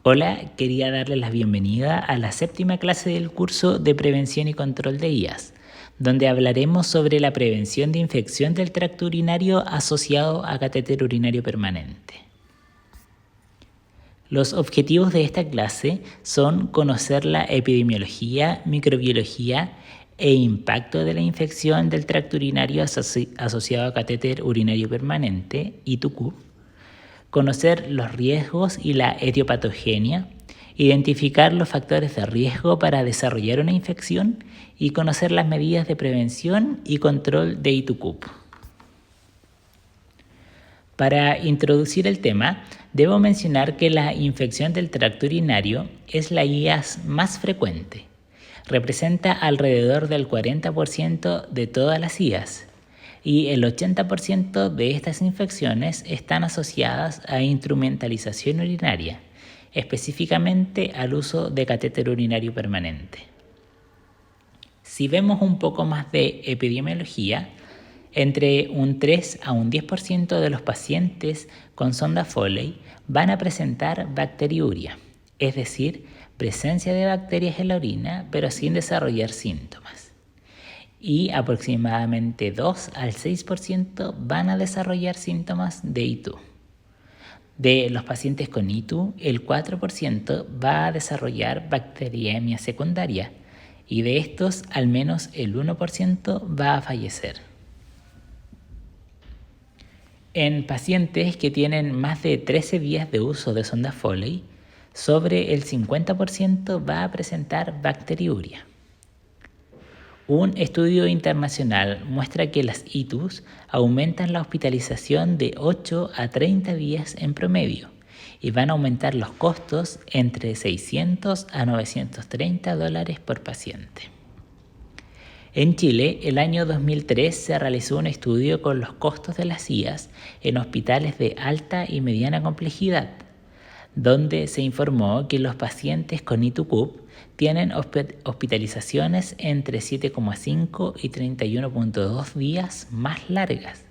Hola, quería darles la bienvenida a la séptima clase del curso de Prevención y Control de IAS, donde hablaremos sobre la prevención de infección del tracto urinario asociado a catéter urinario permanente. Los objetivos de esta clase son conocer la epidemiología, microbiología e impacto de la infección del tracto urinario asociado a catéter urinario permanente, ITUCUP, conocer los riesgos y la etiopatogenia, identificar los factores de riesgo para desarrollar una infección y conocer las medidas de prevención y control de ITUCUP. Para introducir el tema, debo mencionar que la infección del tracto urinario es la IAS más frecuente. Representa alrededor del 40% de todas las IAS y el 80% de estas infecciones están asociadas a instrumentalización urinaria, específicamente al uso de catéter urinario permanente. Si vemos un poco más de epidemiología, entre un 3 a un 10% de los pacientes con sonda Foley van a presentar bacteriuria, es decir, presencia de bacterias en la orina, pero sin desarrollar síntomas. Y aproximadamente 2 al 6% van a desarrollar síntomas de ITU. De los pacientes con ITU, el 4% va a desarrollar bacteriemia secundaria y de estos, al menos el 1% va a fallecer. En pacientes que tienen más de 13 días de uso de sonda Foley, sobre el 50% va a presentar bacteriuria. Un estudio internacional muestra que las ITUs aumentan la hospitalización de 8 a 30 días en promedio y van a aumentar los costos entre $600 a $930 por paciente. En Chile, el año 2003 se realizó un estudio con los costos de las IAS en hospitales de alta y mediana complejidad, donde se informó que los pacientes con ITUCUP tienen hospitalizaciones entre 7,5 y 31,2 días más largas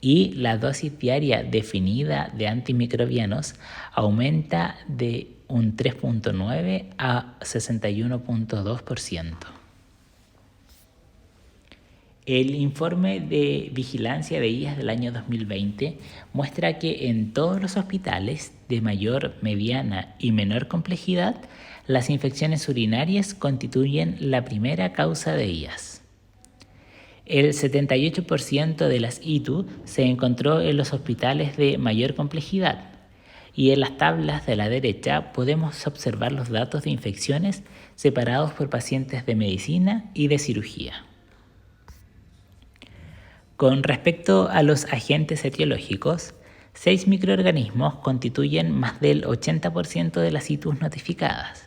y la dosis diaria definida de antimicrobianos aumenta de un 3,9 a 61,2%. El informe de vigilancia de IAS del año 2020 muestra que en todos los hospitales de mayor, mediana y menor complejidad, las infecciones urinarias constituyen la primera causa de IAS. El 78% de las ITU se encontró en los hospitales de mayor complejidad y en las tablas de la derecha podemos observar los datos de infecciones separados por pacientes de medicina y de cirugía. Con respecto a los agentes etiológicos, 6 microorganismos constituyen más del 80% de las ITUs notificadas.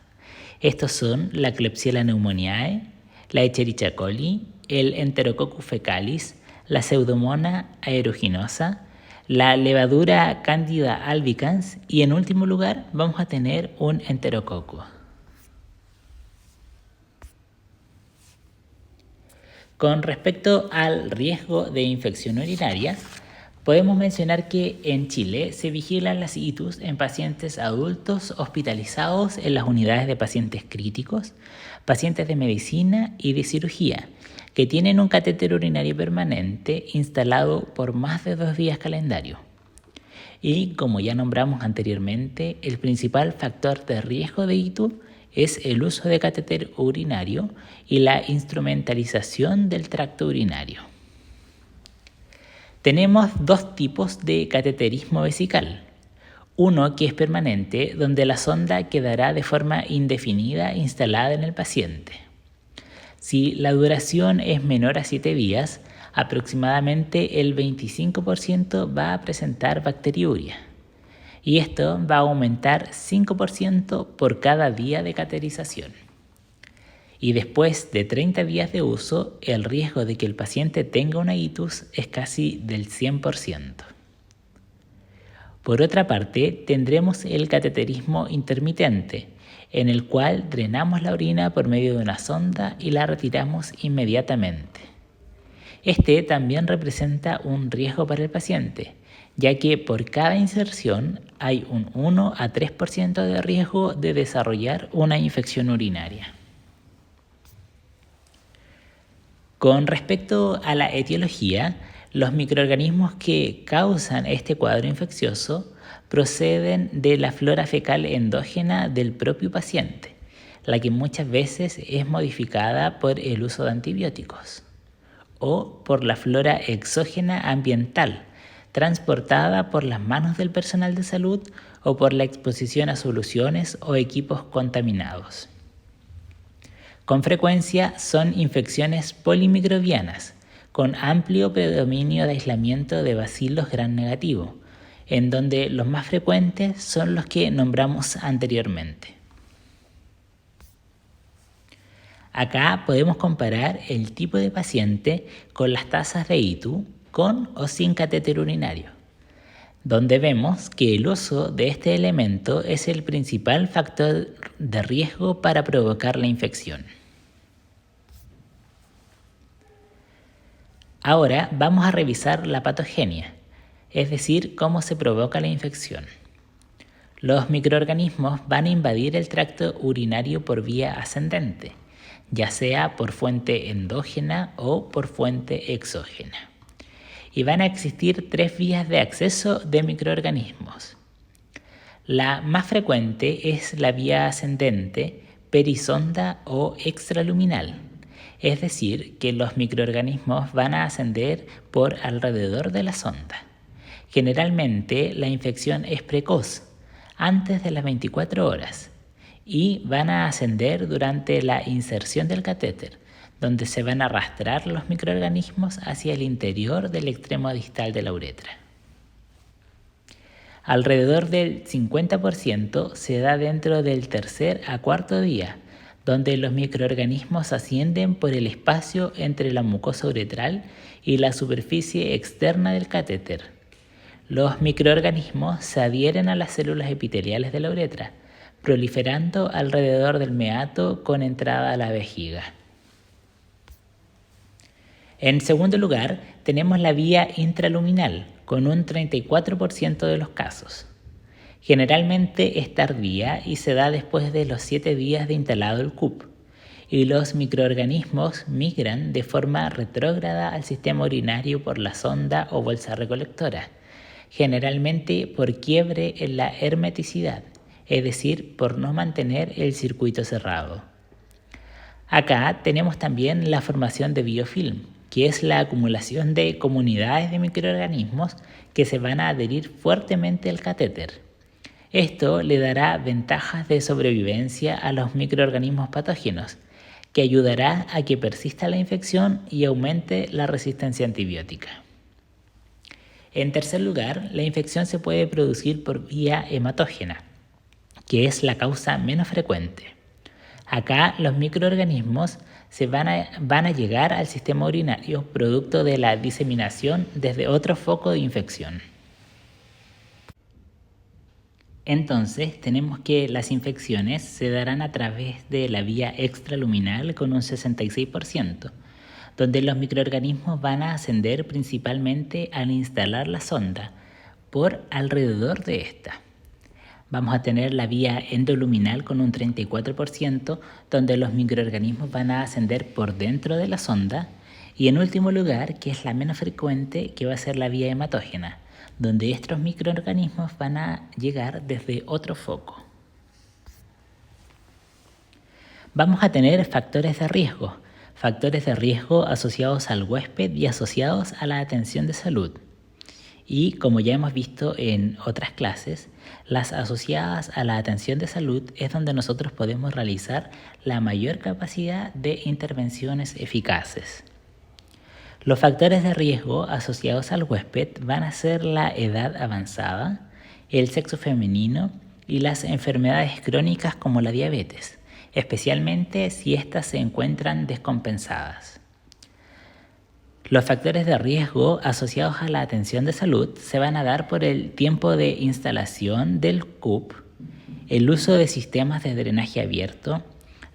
Estos son la Klebsiella pneumoniae, la Escherichia coli, el Enterococcus fecalis, la Pseudomonas aeruginosa, la levadura Candida albicans y en último lugar vamos a tener un Enterococo. Con respecto al riesgo de infección urinaria, podemos mencionar que en Chile se vigilan las ITUs en pacientes adultos hospitalizados en las unidades de pacientes críticos, pacientes de medicina y de cirugía, que tienen un catéter urinario permanente instalado por más de 2 días calendario. Y como ya nombramos anteriormente, el principal factor de riesgo de ITU es el uso de catéter urinario y la instrumentalización del tracto urinario. Tenemos 2 tipos de cateterismo vesical. Uno que es permanente, donde la sonda quedará de forma indefinida instalada en el paciente. Si la duración es menor a 7 días, aproximadamente el 25% va a presentar bacteriuria. Y esto va a aumentar 5% por cada día de cateterización. Y después de 30 días de uso, el riesgo de que el paciente tenga una ITUS es casi del 100%. Por otra parte, tendremos el cateterismo intermitente, en el cual drenamos la orina por medio de una sonda y la retiramos inmediatamente. Este también representa un riesgo para el paciente, ya que por cada inserción hay un 1 a 3% de riesgo de desarrollar una infección urinaria. Con respecto a la etiología, los microorganismos que causan este cuadro infeccioso proceden de la flora fecal endógena del propio paciente, la que muchas veces es modificada por el uso de antibióticos, o por la flora exógena ambiental, transportada por las manos del personal de salud o por la exposición a soluciones o equipos contaminados. Con frecuencia son infecciones polimicrobianas, con amplio predominio de aislamiento de bacilos gram negativo, en donde los más frecuentes son los que nombramos anteriormente. Acá podemos comparar el tipo de paciente con las tasas de ITU con o sin catéter urinario, donde vemos que el uso de este elemento es el principal factor de riesgo para provocar la infección. Ahora vamos a revisar la patogenia, es decir, cómo se provoca la infección. Los microorganismos van a invadir el tracto urinario por vía ascendente, ya sea por fuente endógena o por fuente exógena. Y van a existir 3 vías de acceso de microorganismos. La más frecuente es la vía ascendente, perisonda o extraluminal, es decir, que los microorganismos van a ascender por alrededor de la sonda. Generalmente la infección es precoz, antes de las 24 horas, y van a ascender durante la inserción del catéter, donde se van a arrastrar los microorganismos hacia el interior del extremo distal de la uretra. Alrededor del 50% se da dentro del tercer a cuarto día, donde los microorganismos ascienden por el espacio entre la mucosa uretral y la superficie externa del catéter. Los microorganismos se adhieren a las células epiteliales de la uretra, proliferando alrededor del meato con entrada a la vejiga. En segundo lugar, tenemos la vía intraluminal, con un 34% de los casos. Generalmente es tardía y se da después de los 7 días de instalado el CUP, y los microorganismos migran de forma retrógrada al sistema urinario por la sonda o bolsa recolectora, generalmente por quiebre en la hermeticidad, es decir, por no mantener el circuito cerrado. Acá tenemos también la formación de biofilm, que es la acumulación de comunidades de microorganismos que se van a adherir fuertemente al catéter. Esto le dará ventajas de sobrevivencia a los microorganismos patógenos, que ayudará a que persista la infección y aumente la resistencia antibiótica. En tercer lugar, la infección se puede producir por vía hematógena, que es la causa menos frecuente. Acá los microorganismos van a llegar al sistema urinario producto de la diseminación desde otro foco de infección. Entonces tenemos que las infecciones se darán a través de la vía extraluminal con un 66%, donde los microorganismos van a ascender principalmente al instalar la sonda por alrededor de esta. Vamos a tener la vía endoluminal con un 34%, donde los microorganismos van a ascender por dentro de la sonda. Y en último lugar, que es la menos frecuente, que va a ser la vía hematógena, donde estos microorganismos van a llegar desde otro foco. Vamos a tener factores de riesgo asociados al huésped y asociados a la atención de salud. Y como ya hemos visto en otras clases, las asociadas a la atención de salud es donde nosotros podemos realizar la mayor capacidad de intervenciones eficaces. Los factores de riesgo asociados al huésped van a ser la edad avanzada, el sexo femenino y las enfermedades crónicas como la diabetes, especialmente si éstas se encuentran descompensadas. Los factores de riesgo asociados a la atención de salud se van a dar por el tiempo de instalación del CUP, el uso de sistemas de drenaje abierto,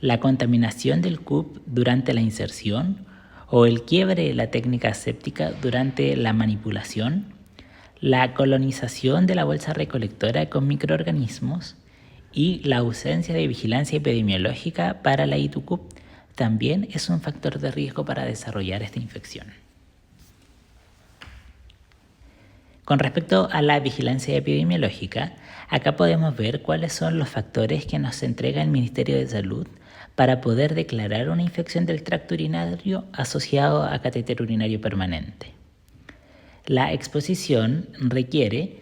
la contaminación del CUP durante la inserción o el quiebre de la técnica aséptica durante la manipulación, la colonización de la bolsa recolectora con microorganismos y la ausencia de vigilancia epidemiológica para la ITU-CUP también es un factor de riesgo para desarrollar esta infección. Con respecto a la vigilancia epidemiológica, acá podemos ver cuáles son los factores que nos entrega el Ministerio de Salud para poder declarar una infección del tracto urinario asociado a catéter urinario permanente. La exposición requiere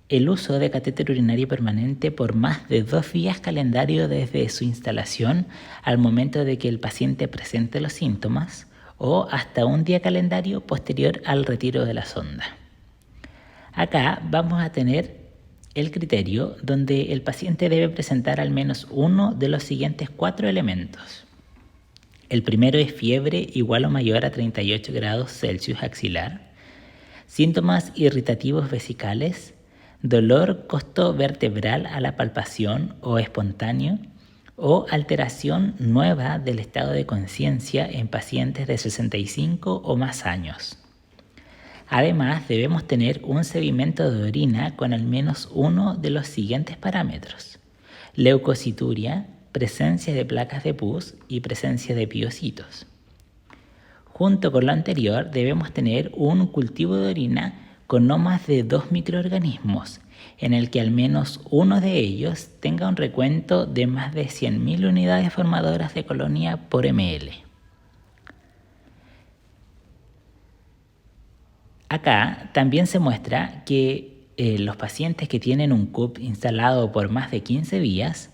el uso de catéter urinario permanente por más de 2 días calendario desde su instalación al momento de que el paciente presente los síntomas o hasta un día calendario posterior al retiro de la sonda. Acá vamos a tener el criterio donde el paciente debe presentar al menos uno de los siguientes 4 elementos. El primero es fiebre igual o mayor a 38 grados Celsius axilar, síntomas irritativos vesicales, dolor costovertebral a la palpación o espontáneo, o alteración nueva del estado de conciencia en pacientes de 65 o más años. Además, debemos tener un sedimento de orina con al menos uno de los siguientes parámetros: leucocituria, presencia de placas de pus y presencia de piocitos. Junto con lo anterior, debemos tener un cultivo de orina con no más de 2 microorganismos, en el que al menos uno de ellos tenga un recuento de más de 100.000 unidades formadoras de colonia por ml. Acá también se muestra que los pacientes que tienen un CUP instalado por más de 15 días,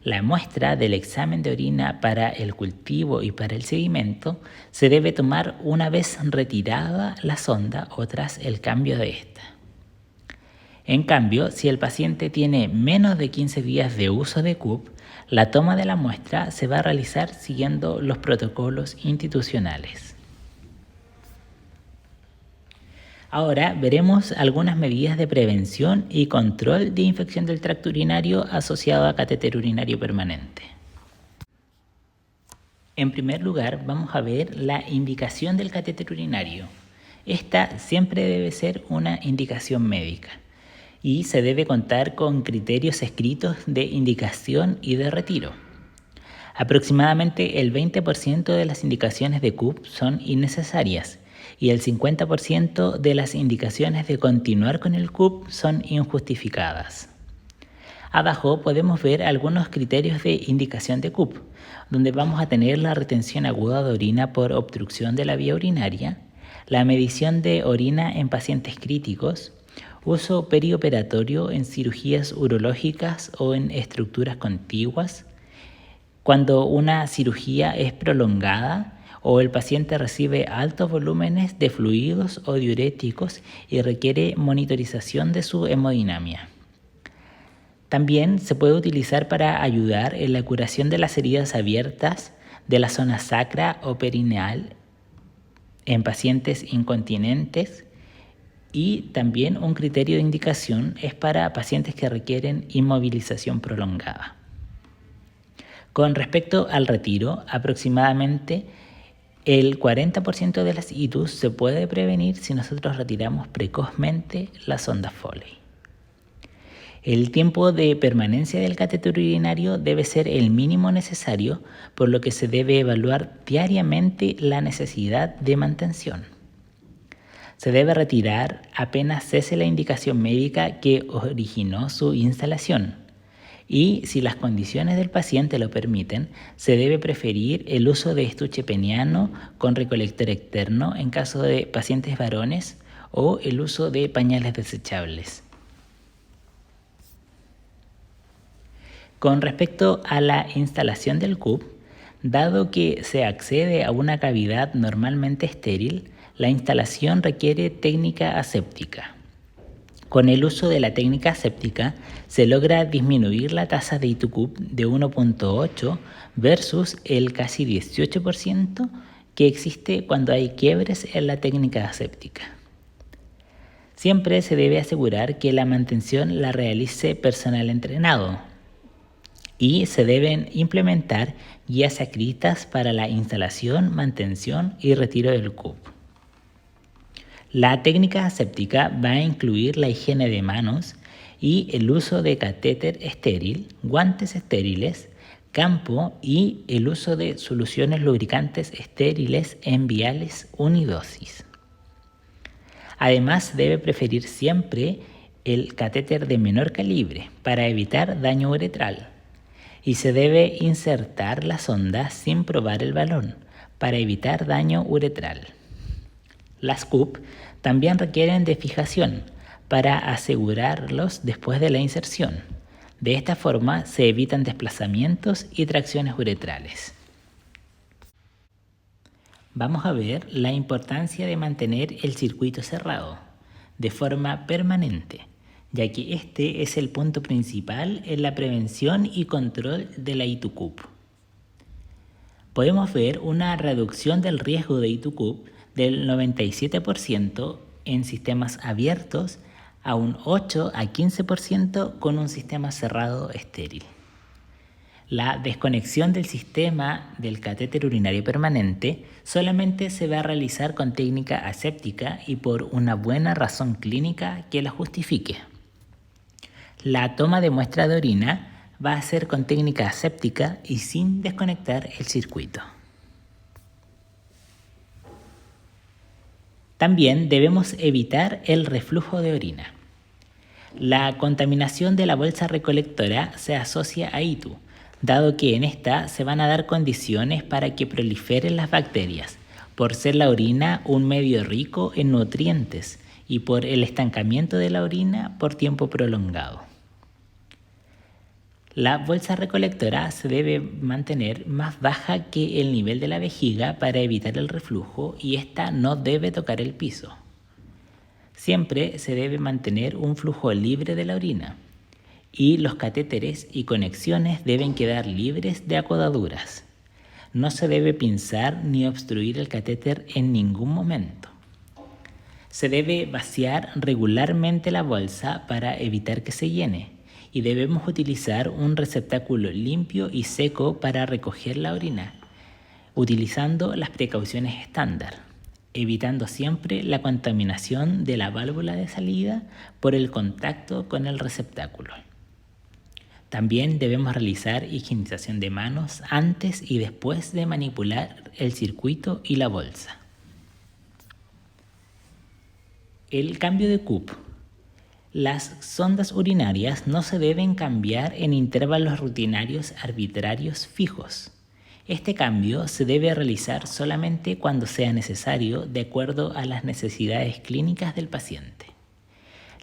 la muestra del examen de orina para el cultivo y para el sedimento se debe tomar una vez retirada la sonda o tras el cambio de esta. En cambio, si el paciente tiene menos de 15 días de uso de CUP, la toma de la muestra se va a realizar siguiendo los protocolos institucionales. Ahora veremos algunas medidas de prevención y control de infección del tracto urinario asociado a catéter urinario permanente. En primer lugar, vamos a ver la indicación del catéter urinario. Esta siempre debe ser una indicación médica y se debe contar con criterios escritos de indicación y de retiro. Aproximadamente el 20% de las indicaciones de CUP son innecesarias y el 50% de las indicaciones de continuar con el CUP son injustificadas. Abajo podemos ver algunos criterios de indicación de CUP, donde vamos a tener la retención aguda de orina por obstrucción de la vía urinaria, la medición de orina en pacientes críticos, uso perioperatorio en cirugías urológicas o en estructuras contiguas, cuando una cirugía es prolongada o el paciente recibe altos volúmenes de fluidos o diuréticos y requiere monitorización de su hemodinamia. También se puede utilizar para ayudar en la curación de las heridas abiertas de la zona sacra o perineal en pacientes incontinentes, y también un criterio de indicación es para pacientes que requieren inmovilización prolongada. Con respecto al retiro, aproximadamente el 40% de las ITUs se puede prevenir si nosotros retiramos precozmente la sonda Foley. El tiempo de permanencia del catéter urinario debe ser el mínimo necesario, por lo que se debe evaluar diariamente la necesidad de mantención. Se debe retirar apenas cese la indicación médica que originó su instalación. Y si las condiciones del paciente lo permiten, se debe preferir el uso de estuche peniano con recolector externo en caso de pacientes varones o el uso de pañales desechables. Con respecto a la instalación del CUP, dado que se accede a una cavidad normalmente estéril, la instalación requiere técnica aséptica. Con el uso de la técnica aséptica se logra disminuir la tasa de ITU-CUP de 1.8 versus el casi 18% que existe cuando hay quiebres en la técnica aséptica. Siempre se debe asegurar que la mantención la realice personal entrenado y se deben implementar guías escritas para la instalación, mantención y retiro del CUP. La técnica aséptica va a incluir la higiene de manos y el uso de catéter estéril, guantes estériles, campo y el uso de soluciones lubricantes estériles en viales unidosis. Además, debe preferir siempre el catéter de menor calibre para evitar daño uretral y se debe insertar la sonda sin probar el balón para evitar daño uretral. Las CUP también requieren de fijación para asegurarlos después de la inserción. De esta forma se evitan desplazamientos y tracciones uretrales. Vamos a ver la importancia de mantener el circuito cerrado de forma permanente, ya que este es el punto principal en la prevención y control de la ITU-CUP. Podemos ver una reducción del riesgo de ITU-CUP del 97% en sistemas abiertos a un 8 a 15% con un sistema cerrado estéril. La desconexión del sistema del catéter urinario permanente solamente se va a realizar con técnica aséptica y por una buena razón clínica que la justifique. La toma de muestra de orina va a ser con técnica aséptica y sin desconectar el circuito. También debemos evitar el reflujo de orina. La contaminación de la bolsa recolectora se asocia a ITU, dado que en esta se van a dar condiciones para que proliferen las bacterias, por ser la orina un medio rico en nutrientes y por el estancamiento de la orina por tiempo prolongado. La bolsa recolectora se debe mantener más baja que el nivel de la vejiga para evitar el reflujo y esta no debe tocar el piso. Siempre se debe mantener un flujo libre de la orina y los catéteres y conexiones deben quedar libres de acodaduras. No se debe pinzar ni obstruir el catéter en ningún momento. Se debe vaciar regularmente la bolsa para evitar que se llene y debemos utilizar un receptáculo limpio y seco para recoger la orina, utilizando las precauciones estándar, evitando siempre la contaminación de la válvula de salida por el contacto con el receptáculo. También debemos realizar higienización de manos antes y después de manipular el circuito y la bolsa. El cambio de CUP. Las sondas urinarias no se deben cambiar en intervalos rutinarios arbitrarios fijos. Este cambio se debe realizar solamente cuando sea necesario de acuerdo a las necesidades clínicas del paciente.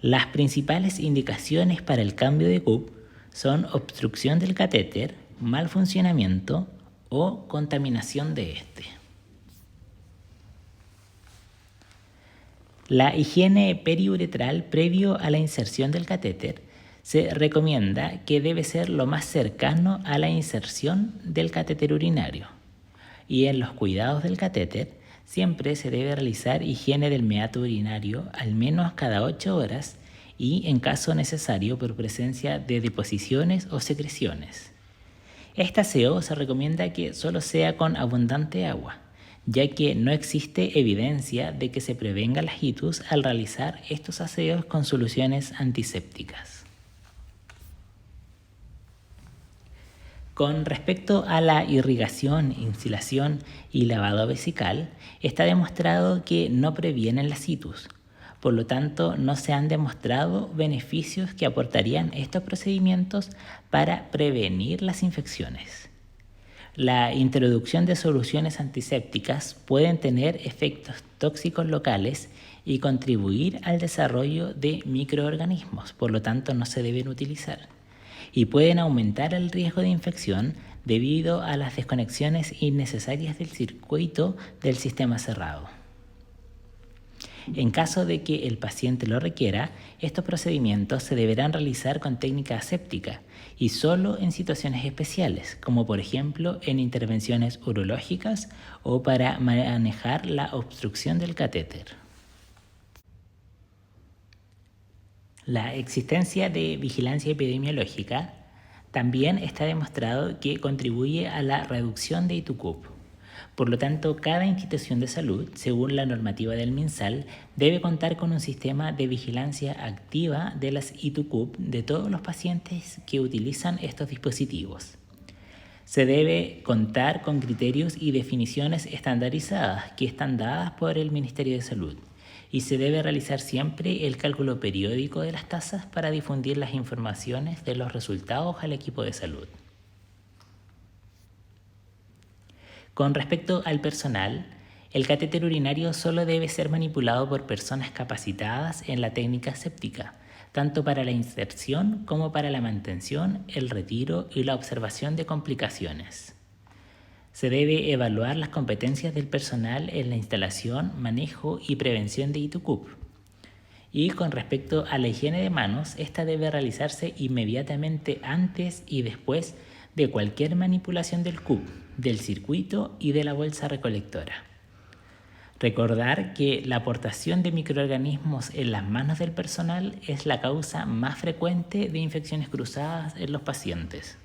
Las principales indicaciones para el cambio de CUP son obstrucción del catéter, mal funcionamiento o contaminación de este. La higiene periuretral previo a la inserción del catéter se recomienda que debe ser lo más cercano a la inserción del catéter urinario. Y en los cuidados del catéter siempre se debe realizar higiene del meato urinario al menos cada 8 horas y en caso necesario por presencia de deposiciones o secreciones. Este aseo se recomienda que solo sea con abundante agua, ya que no existe evidencia de que se prevenga las ITUs al realizar estos aseos con soluciones antisépticas. Con respecto a la irrigación, instilación y lavado vesical, está demostrado que no previenen las ITUs. Por lo tanto, no se han demostrado beneficios que aportarían estos procedimientos para prevenir las infecciones. La introducción de soluciones antisépticas pueden tener efectos tóxicos locales y contribuir al desarrollo de microorganismos, por lo tanto no se deben utilizar. Y pueden aumentar el riesgo de infección debido a las desconexiones innecesarias del circuito del sistema cerrado. En caso de que el paciente lo requiera, estos procedimientos se deberán realizar con técnica aséptica y solo en situaciones especiales, como por ejemplo en intervenciones urológicas o para manejar la obstrucción del catéter. La existencia de vigilancia epidemiológica también está demostrado que contribuye a la reducción de ITU-CUP. Por lo tanto, cada institución de salud, según la normativa del MinSal, debe contar con un sistema de vigilancia activa de las ITU-CUP de todos los pacientes que utilizan estos dispositivos. Se debe contar con criterios y definiciones estandarizadas que están dadas por el Ministerio de Salud y se debe realizar siempre el cálculo periódico de las tasas para difundir las informaciones de los resultados al equipo de salud. Con respecto al personal, el catéter urinario solo debe ser manipulado por personas capacitadas en la técnica aséptica, tanto para la inserción como para la mantención, el retiro y la observación de complicaciones. Se debe evaluar las competencias del personal en la instalación, manejo y prevención de ITU-CUP. Y con respecto a la higiene de manos, esta debe realizarse inmediatamente antes y después de cualquier manipulación del CUP, del circuito y de la bolsa recolectora. Recordar que la aportación de microorganismos en las manos del personal es la causa más frecuente de infecciones cruzadas en los pacientes.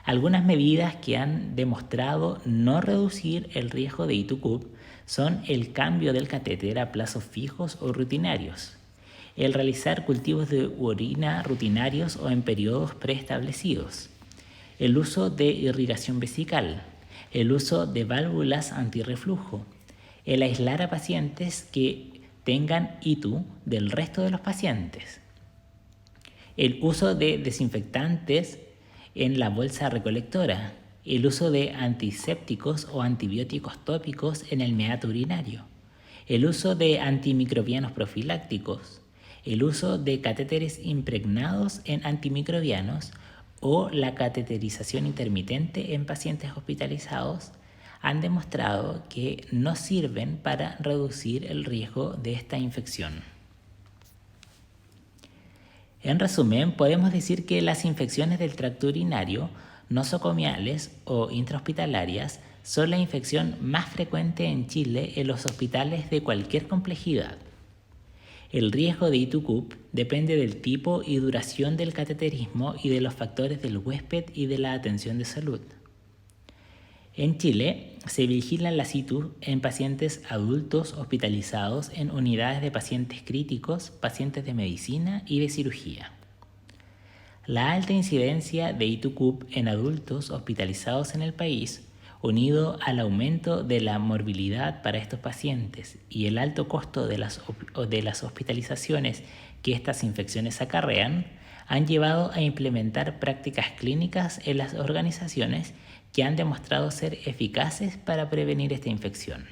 Algunas medidas que han demostrado no reducir el riesgo de ITU-CUP son el cambio del catéter a plazos fijos o rutinarios, el realizar cultivos de orina rutinarios o en periodos preestablecidos, el uso de irrigación vesical, el uso de válvulas antirreflujo, el aislar a pacientes que tengan ITU del resto de los pacientes, el uso de desinfectantes en la bolsa recolectora, el uso de antisépticos o antibióticos tópicos en el meato urinario, el uso de antimicrobianos profilácticos, el uso de catéteres impregnados en antimicrobianos o la cateterización intermitente en pacientes hospitalizados han demostrado que no sirven para reducir el riesgo de esta infección. En resumen, podemos decir que las infecciones del tracto urinario nosocomiales o intrahospitalarias son la infección más frecuente en Chile en los hospitales de cualquier complejidad. El riesgo de ITU-CUP depende del tipo y duración del cateterismo y de los factores del huésped y de la atención de salud. En Chile se vigilan las ITU en pacientes adultos hospitalizados en unidades de pacientes críticos, pacientes de medicina y de cirugía. La alta incidencia de ITU-CUP en adultos hospitalizados en el país, unido al aumento de la morbilidad para estos pacientes y el alto costo de las hospitalizaciones que estas infecciones acarrean, han llevado a implementar prácticas clínicas en las organizaciones que han demostrado ser eficaces para prevenir esta infección.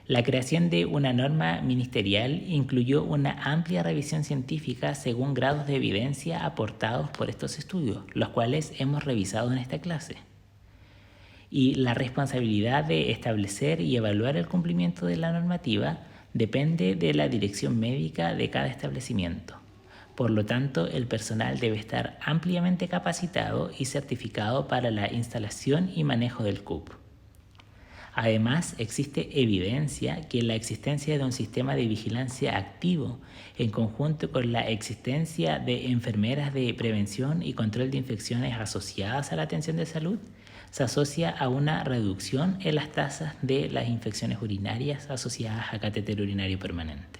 La creación de una norma ministerial incluyó una amplia revisión científica según grados de evidencia aportados por estos estudios, los cuales hemos revisado en esta clase. Y la responsabilidad de establecer y evaluar el cumplimiento de la normativa depende de la dirección médica de cada establecimiento. Por lo tanto, el personal debe estar ampliamente capacitado y certificado para la instalación y manejo del CUP. Además, existe evidencia que la existencia de un sistema de vigilancia activo, en conjunto con la existencia de enfermeras de prevención y control de infecciones asociadas a la atención de salud, se asocia a una reducción en las tasas de las infecciones urinarias asociadas a catéter urinario permanente.